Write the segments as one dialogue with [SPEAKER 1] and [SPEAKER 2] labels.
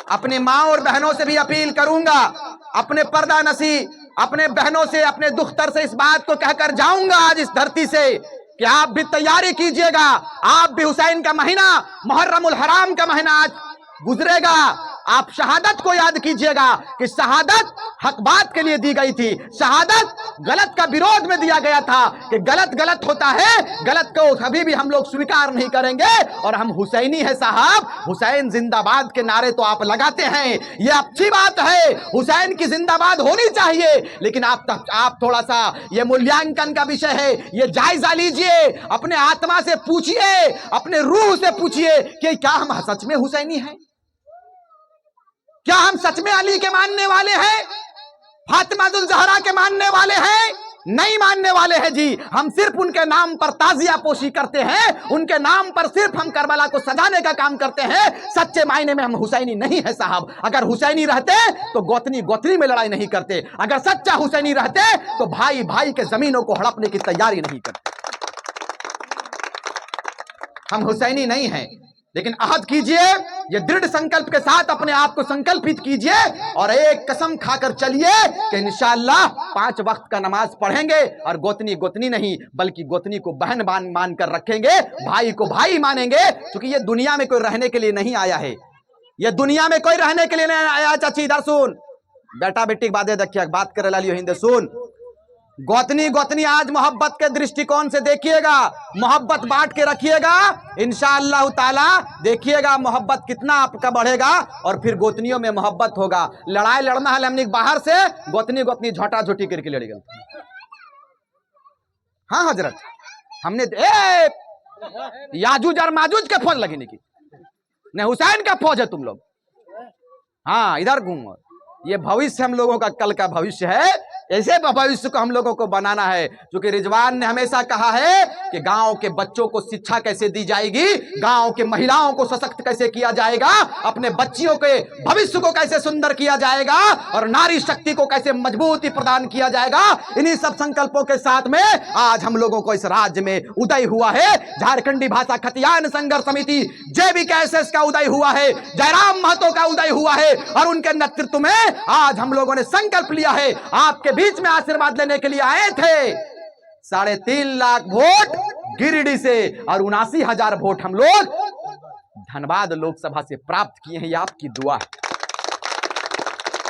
[SPEAKER 1] अपनी माँ और बहनों से भी अपील करूंगा, अपने पर्दा नसी अपने बहनों से, अपने दुख्तर से इस बात को कहकर जाऊंगा आज इस धरती से कि आप भी तैयारी कीजिएगा। आप भी हुसैन का महीना, मुहर्रमुल हराम का महीना आज गुजरेगा, आप शहादत को याद कीजिएगा कि शहादत हक बात के लिए दी गई थी, शहादत गलत का विरोध में दिया गया था कि गलत गलत होता है, गलत को कभी भी हम लोग स्वीकार नहीं करेंगे। और हम हुसैनी है साहब, हुसैन जिंदाबाद के नारे तो आप लगाते हैं, ये अच्छी बात है, हुसैन की जिंदाबाद होनी चाहिए, लेकिन आप थोड़ा सा ये मूल्यांकन का विषय है, ये जायजा लीजिए, अपने आत्मा से पूछिए, अपने रूह से पूछिए कि क्या हम सच में हुसैनी हैं, क्या हम सच में अली के मानने वाले हैं, फातिमातुल ज़हरा के मानने वाले हैं? नहीं मानने वाले हैं जी। हम सिर्फ उनके नाम पर ताजिया पोशी करते हैं, उनके नाम पर सिर्फ हम करबला को सजाने का काम करते हैं। सच्चे मायने में हम हुसैनी नहीं है साहब। अगर हुसैनी रहते तो गोतनी गोतनी में लड़ाई नहीं करते, अगर सच्चा हुसैनी रहते तो भाई भाई के जमीनों को हड़पने की तैयारी नहीं करते। हम हुसैनी नहीं हैं, लेकिन अहद कीजिए, ये दृढ़ संकल्प के साथ अपने आप को संकल्पित कीजिए और एक कसम खाकर चलिए कि इंशाअल्लाह 5 वक्त का नमाज पढ़ेंगे और गोतनी गोतनी नहीं बल्कि गोतनी को बहन मान कर रखेंगे, भाई को भाई मानेंगे, क्योंकि ये दुनिया में कोई रहने के लिए नहीं आया है, ये दुनिया में कोई रहने के लिए नहीं आया। चाची इधर सुन, बेटा बेटी की बातें देखिए, बात करे लालियो हिंदे सुन। गोतनी गोतनी आज मोहब्बत के दृष्टिकोण से देखिएगा, मोहब्बत बांट के रखिएगा, इंशाअल्लाह ताला देखिएगा मोहब्बत कितना आपका बढ़ेगा और फिर गोतनियों में मोहब्बत होगा। लड़ाई लड़ना है हमने बाहर से, गोतनी गोतनी झोटा झोटी करके लड़ी गई। हाँ हजरत, हमने याजूज और माजूज के फौज लगी नहीं, नहीं हुसैन का फौज है तुम लोग। हाँ इधर घूमो, ये भविष्य हम लोगों का कल का भविष्य है, ऐसे भविष्य को हम लोगों को बनाना है। क्योंकि रिजवान ने हमेशा कहा है कि गांव के बच्चों को शिक्षा कैसे दी जाएगी, गांव के महिलाओं को सशक्त कैसे किया जाएगा, अपने बच्चियों के भविष्य को कैसे सुंदर किया जाएगा और नारी शक्ति को कैसे मजबूती प्रदान किया जाएगा। इन्हीं सब संकल्पों के साथ में आज हम लोगों को इस राज्य में उदय हुआ है। झारखंडी भाषा खतियान संघर्ष समिति JBKSS का उदय हुआ है, जयराम महतो का उदय हुआ है और उनके नेतृत्व में आज हम लोगों ने संकल्प लिया है। आपके बीच में आशीर्वाद लेने के लिए आए थे। 3.5 लाख वोट गिरिडीह से और 79,000 वोट हम लोग धनबाद लोकसभा से प्राप्त किए हैं। ये आपकी दुआ है,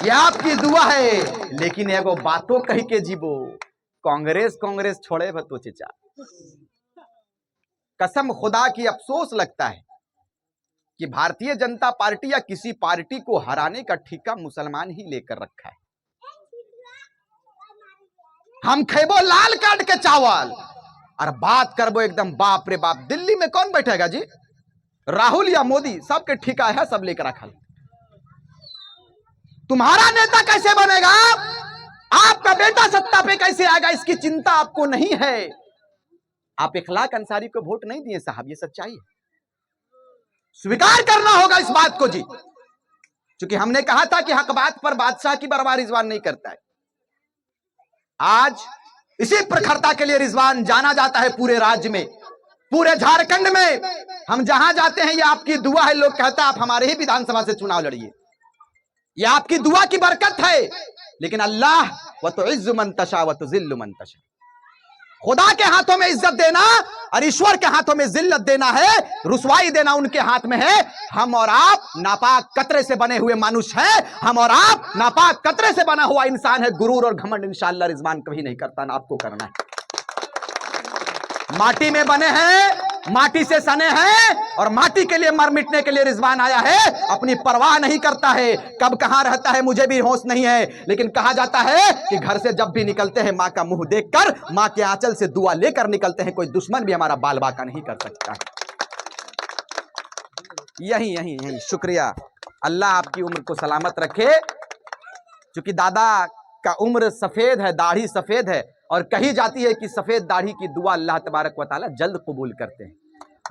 [SPEAKER 1] ये आपकी दुआ है। लेकिन एगो बातों कही के जीवो, कांग्रेस कांग्रेस छोड़े भतो चचा, कसम खुदा की अफसोस लगता है कि भारतीय जनता पार्टी या किसी पार्टी को हराने का ठेका मुसलमान ही लेकर रखा है। हम खेबो लाल कार्ड के चावल और बात करबो एकदम बाप रे बाप। दिल्ली में कौन बैठेगा जी, राहुल या मोदी, सबके ठेका है, सब लेकर रखा। तुम्हारा नेता कैसे बनेगा, आपका बेटा सत्ता पे कैसे आएगा, इसकी चिंता आपको नहीं है। आप इखलाक अंसारी को वोट नहीं दिए साहब, ये सच्चाई है, स्वीकार करना होगा इस बात को जी। क्योंकि हमने कहा था कि हक बात पर बादशाह की बरबार रिजवान नहीं करता है। आज इसी प्रखरता के लिए रिजवान जाना जाता है पूरे राज्य में, पूरे झारखंड में। हम जहां जाते हैं ये आपकी दुआ है, लोग कहता है आप हमारे ही विधानसभा से चुनाव लड़िए, ये आपकी दुआ की बरकत है। लेकिन अल्लाह व तुइज़्ज़ु मन तशा व तुज़िल्लु मन तशा, खुदा के हाथों में इज्जत देना और ईश्वर के हाथों में जिल्लत देना है, रुसवाई देना उनके हाथ में है। हम और आप नापाक कतरे से बने हुए मनुष्य हैं, हम और आप नापाक कतरे से बना हुआ इंसान है। गुरूर और घमंड इंशाअल्लाह रिजवान कभी नहीं करता, ना आपको करना है। माटी में बने हैं, माटी से सने हैं और माटी के लिए मर मिटने के लिए रिजवान आया है। अपनी परवाह नहीं करता है, कब कहां रहता है मुझे भी होश नहीं है। लेकिन कहा जाता है कि घर से जब भी निकलते हैं मां का मुंह देखकर, मां के आंचल से दुआ लेकर निकलते हैं। कोई दुश्मन भी हमारा बाल बाका नहीं कर सकता। यही शुक्रिया। अल्लाह आपकी उम्र को सलामत रखे। क्योंकि दादा का उम्र सफेद है, दाढ़ी सफेद है और कही जाती है कि सफेद दाढ़ी की दुआ अल्लाह तबारक व तआला जल्द कबूल करते हैं।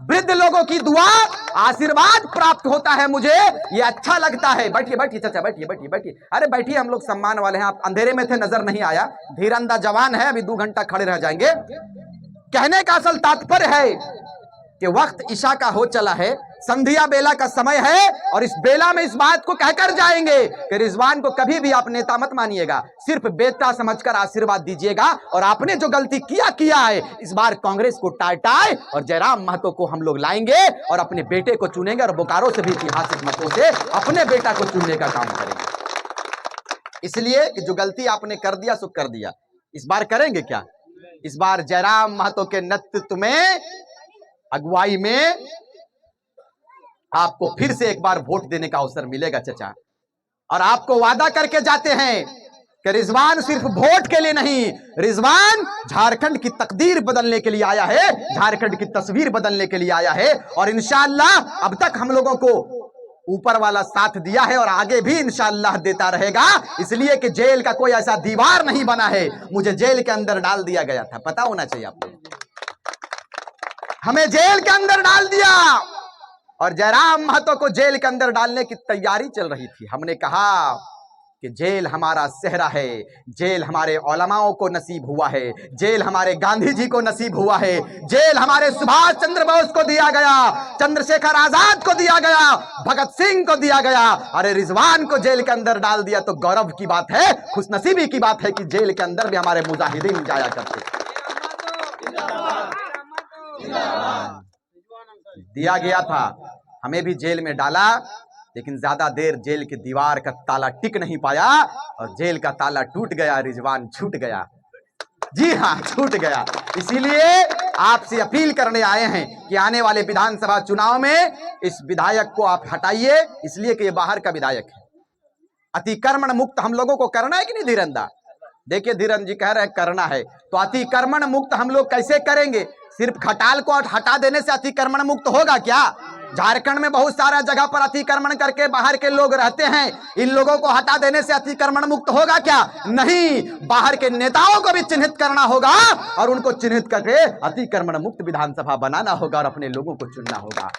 [SPEAKER 1] वृद्ध लोगों की दुआ आशीर्वाद प्राप्त होता है, मुझे ये अच्छा लगता है। बैठिए बैठिए चाचा, बैठिए बैठिए बैठिए, अरे बैठिए, हम लोग सम्मान वाले हैं। आप अंधेरे में थे, नजर नहीं आया। धीरंदा जवान है, अभी 2 घंटा खड़े रह जाएंगे। कहने का असल तात्पर्य है कि वक्त ईशा का हो चला है, संधिया बेला का समय है और इस बेला में इस बात को कहकर जाएंगे कि रिजवान को कभी भी आप नेता मत मानिएगा, सिर्फ बेटा समझकर आशीर्वाद दीजिएगा। और आपने जो गलती किया है, इस बार कांग्रेस को टाय और जयराम महतो को हम लोग लाएंगे और अपने बेटे को चुनेंगे और बोकारो से भी ऐतिहासिक मतों से अपने बेटा को चुनने का काम करेंगे। इसलिए कि जो गलती आपने कर दिया सो कर दिया, इस बार करेंगे क्या? इस बार जयराम महतो के नेतृत्व में, अगुवाई में आपको फिर से एक बार वोट देने का अवसर मिलेगा चचा। और आपको वादा करके जाते हैं कि रिजवान सिर्फ वोट के लिए नहीं, रिजवान झारखंड की तकदीर बदलने के लिए आया है, झारखंड की तस्वीर बदलने के लिए आया है। और इंशाअल्लाह अब तक हम लोगों को ऊपर वाला साथ दिया है और आगे भी इंशाअल्लाह देता रहेगा। इसलिए कि जेल का कोई ऐसा दीवार नहीं बना है, मुझे जेल के अंदर डाल दिया गया था, पता होना चाहिए आपको। हमें जेल के अंदर डाल दिया और जयराम महतो को जेल के अंदर डालने की तैयारी चल रही थी। हमने कहा कि जेल हमारा सेहरा है, जेल हमारे उलमाओं को नसीब हुआ है, जेल हमारे गांधी जी को नसीब हुआ है, जेल हमारे सुभाष चंद्र बोस को दिया गया, चंद्रशेखर आजाद को दिया गया, भगत सिंह को दिया गया। अरे रिजवान को जेल के अंदर डाल दिया तो गौरव की बात है, खुशनसीबी की बात है कि जेल के अंदर भी हमारे मुजाहिदीन जाया करते। दिया गया था, हमें भी जेल में डाला, लेकिन ज्यादा देर जेल की दीवार का ताला टिक नहीं पाया और जेल का ताला टूट गया, रिजवान छूट गया। जी हाँ, छूट गया। इसीलिए आपसे अपील करने आए हैं कि आने वाले विधानसभा चुनाव में इस विधायक को आप हटाइए, इसलिए कि ये बाहर का विधायक है। अतिक्रमण मुक्त हम लोगों को करना है कि नहीं धीरंदा? देखिए धीरन जी कह रहे हैं करना है, तो अतिक्रमण मुक्त हम लोग कैसे करेंगे? सिर्फ खटाल को हटा देने से अतिक्रमण मुक्त होगा क्या? झारखंड में बहुत सारा जगह पर अतिक्रमण करके बाहर के लोग रहते हैं, इन लोगों को हटा देने से अतिक्रमण मुक्त होगा क्या? नहीं, बाहर के नेताओं को भी चिन्हित करना होगा और उनको चिन्हित करके अतिक्रमण मुक्त विधानसभा बनाना होगा और अपने लोगों को चुनना होगा।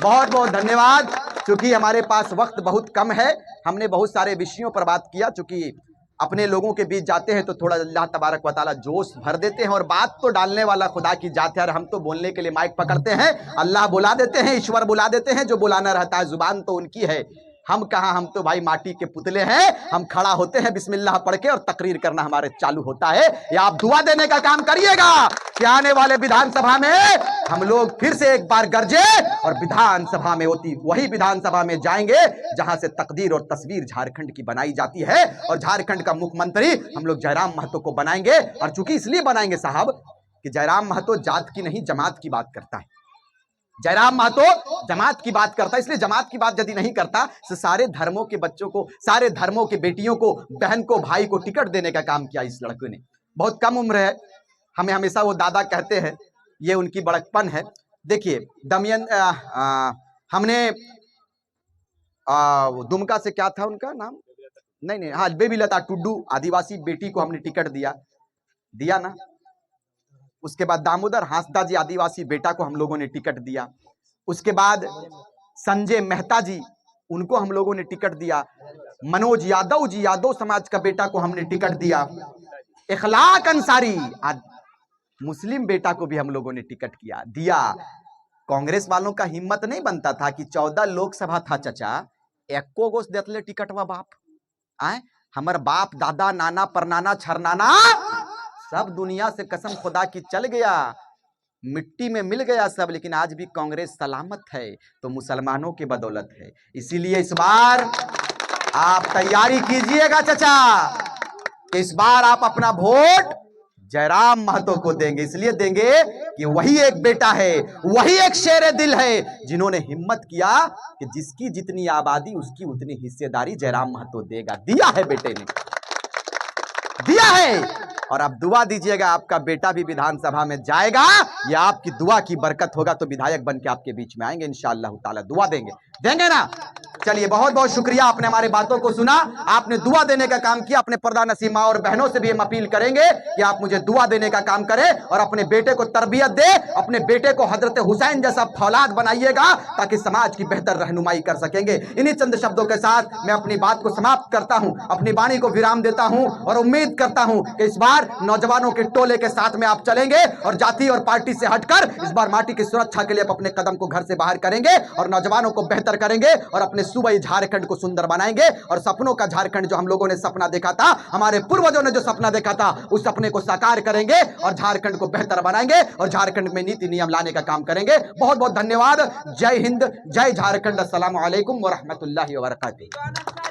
[SPEAKER 1] बहुत बहुत धन्यवाद। चूंकि हमारे पास वक्त बहुत कम है, हमने बहुत सारे विषयों पर बात किया। चूंकि अपने लोगों के बीच जाते हैं तो थोड़ा अल्लाह तबारक व तआला जोश भर देते हैं और बात तो डालने वाला खुदा की जात है और हम तो बोलने के लिए माइक पकड़ते हैं, अल्लाह बुला देते हैं, ईश्वर बुला देते हैं, जो बुलाना रहता है जुबान तो उनकी है। हम कहाँ, हम तो भाई माटी के पुतले हैं। हम खड़ा होते हैं बिस्मिल्लाह पढ़ के और तकरीर करना हमारे चालू होता है। या आप दुआ देने का काम करिएगा कि आने वाले विधानसभा में हम लोग फिर से एक बार गरजे और विधानसभा में होती वही विधानसभा में जाएंगे जहां से तकदीर और तस्वीर झारखंड की बनाई जाती है और झारखंड का मुख्यमंत्री हम लोग जयराम महतो को बनाएंगे। और चूंकि इसलिए बनाएंगे साहब कि जयराम महतो जात की नहीं जमात की बात करता है। जयराम महतो जमात की बात करता है, इसलिए जमात की बात यदि नहीं करता तो सारे धर्मों के बच्चों को, सारे धर्मों के बेटियों को, बहन को, भाई को टिकट देने का काम किया इस लड़के ने। बहुत कम उम्र है, हमें हमेशा वो दादा कहते हैं, ये उनकी बड़कपन है। देखिए हमने दुमका से क्या था उनका नाम, नहीं, हाँ, बेबीलता टुड्डू आदिवासी बेटी को हमने टिकट दिया ना। उसके बाद दामोदर हांसदा जी आदिवासी बेटा को हम लोगों ने टिकट दिया। उसके बाद संजय मेहता जी, उनको हम लोगों ने टिकट दिया। मनोज यादव जी, यादव समाज का बेटा को हमने टिकट दिया। इखलाक अंसारी मुस्लिम बेटा को भी हम लोगों ने टिकट दिया। कांग्रेस वालों का हिम्मत नहीं बनता था कि 14 लोकसभा था चचा, एको गोस देतले टिकटवा बाप आए, हमर बाप दादा नाना परनाना छरनाना सब दुनिया से कसम खुदा की चल गया, मिट्टी में मिल गया सब, लेकिन आज भी कांग्रेस सलामत है तो मुसलमानों की बदौलत है। इसीलिए इस बार आप तैयारी कीजिएगा चचा कि इस बार आप अपना वोट जयराम महतो को देंगे। इसलिए देंगे कि वही एक बेटा है, वही एक शेर दिल है जिन्होंने हिम्मत किया कि जिसकी जितनी आबादी उसकी उतनी हिस्सेदारी जयराम महतो देगा। दिया है बेटे ने, दिया है। और आप दुआ दीजिएगा आपका बेटा भी विधानसभा में जाएगा, या आपकी दुआ की बरकत होगा तो विधायक बन के आपके बीच में आएंगे इंशाअल्लाह ताला। दुआ देंगे ना? चलिए, बहुत बहुत शुक्रिया, आपने हमारी बातों को सुना, आपने दुआ देने का काम किया। अपने पर्दा नसीब माँ और बहनों से भी हम अपील करेंगे कि आप मुझे दुआ देने का काम करें और अपने बेटे को तरबियत दे, अपने बेटे को हजरत हुसैन जैसा फौलाद बनाइएगा ताकि समाज की बेहतर रहनुमाई कर सकेंगे। इन्हीं चंद शब्दों के साथ मैं अपनी बात को समाप्त करता हूं, अपनी वाणी को विराम देता हूं और उम्मीद करता हूं कि इस बार नौजवानों के टोले के साथ में आप चलेंगे और जाति और पार्टी से हटकर इस बार माटी की सुरक्षा के लिए अपने कदम को घर से बाहर करेंगे और नौजवानों को बेहतर करेंगे और अपने सूबाई झारखंड को सुंदर बनाएंगे और सपनों का झारखंड जो हम लोगों ने सपना देखा था, हमारे पूर्वजों ने जो सपना देखा था, उस सपने को साकार करेंगे और झारखंड को बेहतर बनाएंगे और झारखंड में नीति नियम लाने का काम करेंगे। बहुत बहुत धन्यवाद। जय हिंद, जय झारखंड। अस्सलाम वालेकुम व रहमतुल्लाहि व बरकातहू।